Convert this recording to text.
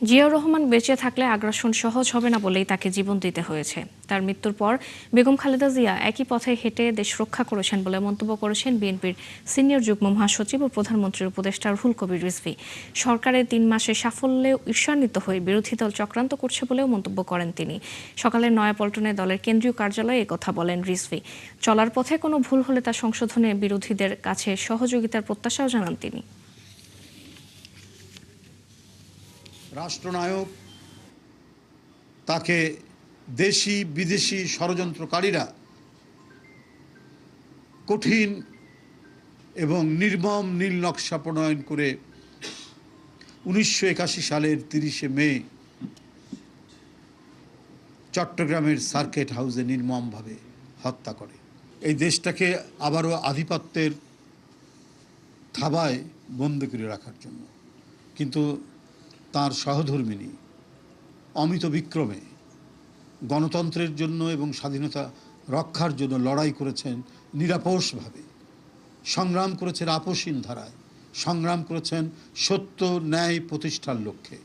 জিয়াউর রহমান বেঁচে থাকলে আগ্রাসন সহজ হবে না বলেই তাকে জীবন দিতে হয়েছে। তার মৃত্যুর পর বেগম খালেদা জিয়া একই পথে হেঁটে দেশ রক্ষা করেছেন বলে মন্তব্য করেছেন বিএনপির সিনিয়র যুগ্ম মহাসচিব ও প্রধানমন্ত্রীর উপদেষ্টা রুহুল কবির রিজভী। সরকারের ৩ মাসের সাফল্যে ঈর্ষান্বিত হয়ে বিরোধী দল চক্রান্ত করছে বলেও মন্তব্য করেন তিনি। সকালে নয়াপল্টনে দলের কেন্দ্রীয় কার্যালয়ে একথা বলেন রিজভী। চলার পথে কোনো ভুল হলে তা সংশোধনে বিরোধীদের কাছে সহযোগিতার প্রত্যাশাও জানান তিনি। রাষ্ট্রনায়ক, তাকে দেশি বিদেশি ষড়যন্ত্রকারীরা কঠিন এবং নির্মম নীল নকশা প্রণয়ন করে ১৯৮১ সালের ৩০শে মে চট্টগ্রামের সার্কিট হাউসে নির্মমভাবে হত্যা করে। এই দেশটাকে আবারও আধিপত্যের থাবায় বন্দী করে রাখার জন্য। কিন্তু তার সহধর্মিণী অমিত বিক্রমে গণতন্ত্রের জন্য এবং স্বাধীনতা রক্ষার জন্য লড়াই করেছেন নিরাপোষভাবে, সংগ্রাম করেছেন আপসহীন ধারায়, সংগ্রাম করেছেন সত্য ন্যায় প্রতিষ্ঠার লক্ষ্যে।